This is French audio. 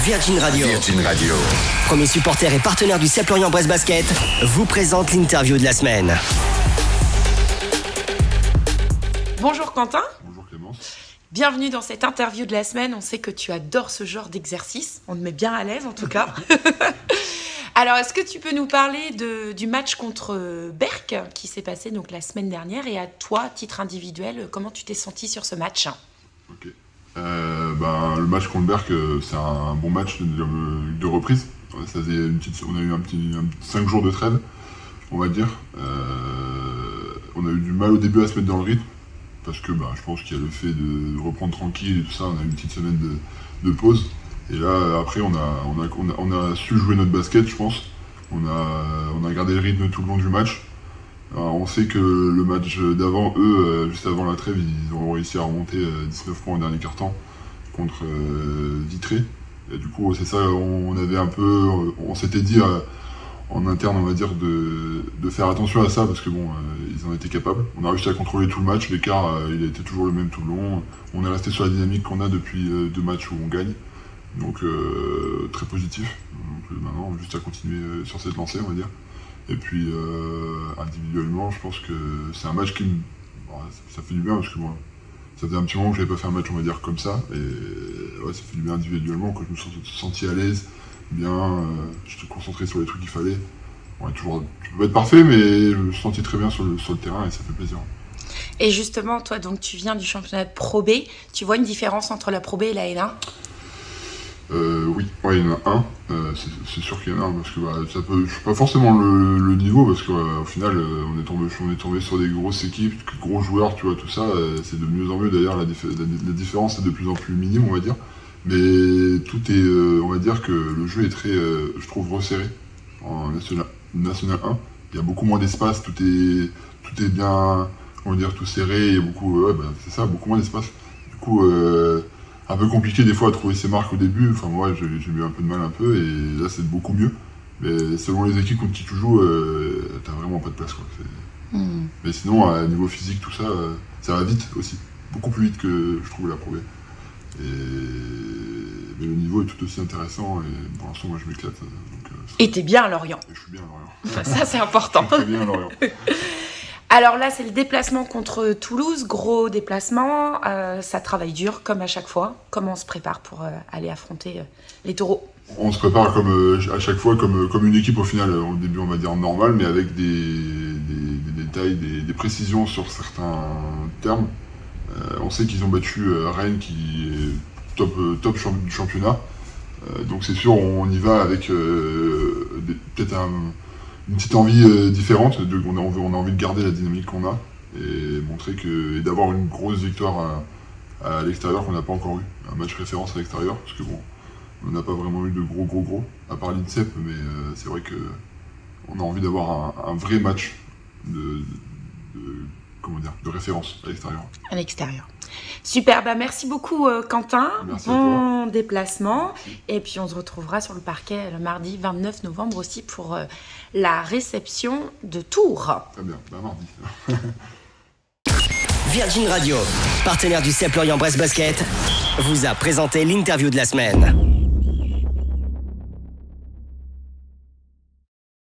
Virgin Radio. Virgin Radio. Premier supporter et partenaire du CEP Lorient-Brest Basket, vous présente l'interview de la semaine. Bonjour Quentin. Bonjour Clémence. Bienvenue dans cette interview de la semaine. On sait que tu adores ce genre d'exercice. On te met bien à l'aise en tout cas. Alors, est-ce que tu peux nous parler du match contre Berck qui s'est passé donc la semaine dernière et à toi, titre individuel, comment tu t'es senti sur ce match? Ok. Le match contre Berck, c'est un bon match de reprise. Ça faisait on a eu un petit 5 jours de trêve, on va dire. On a eu du mal au début à se mettre dans le rythme parce que je pense qu'il y a le fait de reprendre tranquille et tout ça. On a eu une petite semaine de pause. Et là, après, on a su jouer notre basket, je pense. On a gardé le rythme tout le long du match. Alors, on sait que le match d'avant, eux, juste avant la trêve, ils ont réussi à remonter 19 points au dernier quart-temps contre Vitré. Et du coup, c'est ça, on s'était dit en interne, on va dire, de faire attention à ça parce que ils en étaient capables. On a réussi à contrôler tout le match, l'écart, il a été toujours le même tout le long. On est resté sur la dynamique qu'on a depuis 2 matchs où on gagne. Donc très positif. Donc maintenant, juste à continuer sur cette lancée, on va dire. Et puis individuellement, je pense que c'est un match ça fait du bien parce que ça faisait un petit moment que je n'avais pas fait un match, on va dire, comme ça. Et ça fait du bien individuellement, quand je me suis senti à l'aise, bien, j'étais concentré sur les trucs qu'il fallait. Tu peux pas être parfait, mais je me suis senti très bien sur le terrain et ça fait plaisir. Et justement, toi, donc tu viens du championnat de Pro B. Tu vois une différence entre la Pro B et la L1? Oui, il y en a un, c'est sûr qu'il y en a un, parce que ça peut, pas forcément le niveau, parce qu'au final, on est tombé sur des grosses équipes, gros joueurs, tu vois, tout ça, c'est de mieux en mieux, d'ailleurs, la différence est de plus en plus minime, on va dire, mais tout est, on va dire que le jeu est très, je trouve, resserré en National 1, il y a beaucoup moins d'espace, tout est bien, on va dire, tout serré, il y a beaucoup, c'est ça, beaucoup moins d'espace, du coup, un peu compliqué des fois à trouver ses marques au début, enfin moi j'ai eu un peu de mal et là c'est beaucoup mieux. Mais selon les équipes contre qui tu joues, t'as vraiment pas de place quoi. Mais sinon à niveau physique tout ça, ça va vite aussi. Beaucoup plus vite que je trouve la Pro B. Mais le niveau est tout aussi intéressant et pour l'instant moi je m'éclate. Et t'es bien à Lorient. Et je suis bien à Lorient. Ça c'est important. Très bien à Lorient. Alors là, c'est le déplacement contre Toulouse, gros déplacement, ça travaille dur comme à chaque fois. Comment on se prépare pour aller affronter les taureaux? On se prépare comme à chaque fois comme une équipe au final, au début on va dire normal, mais avec des détails, des précisions sur certains termes. On sait qu'ils ont battu Rennes qui est top du championnat, donc c'est sûr on y va avec peut-être une petite envie différente, on a envie de garder la dynamique qu'on a et montrer et d'avoir une grosse victoire à l'extérieur qu'on n'a pas encore eu, un match référence à l'extérieur, parce que on n'a pas vraiment eu de gros, à part l'INSEP, mais c'est vrai qu'on a envie d'avoir un vrai match de référence à l'extérieur. À l'extérieur. Super, merci beaucoup Quentin, merci bon déplacement. Merci. Et puis on se retrouvera sur le parquet le mardi 29 novembre aussi pour la réception de Tours. Très bien, mardi. Virgin Radio, partenaire du CEP Lorient-Brest Basket, vous a présenté l'interview de la semaine.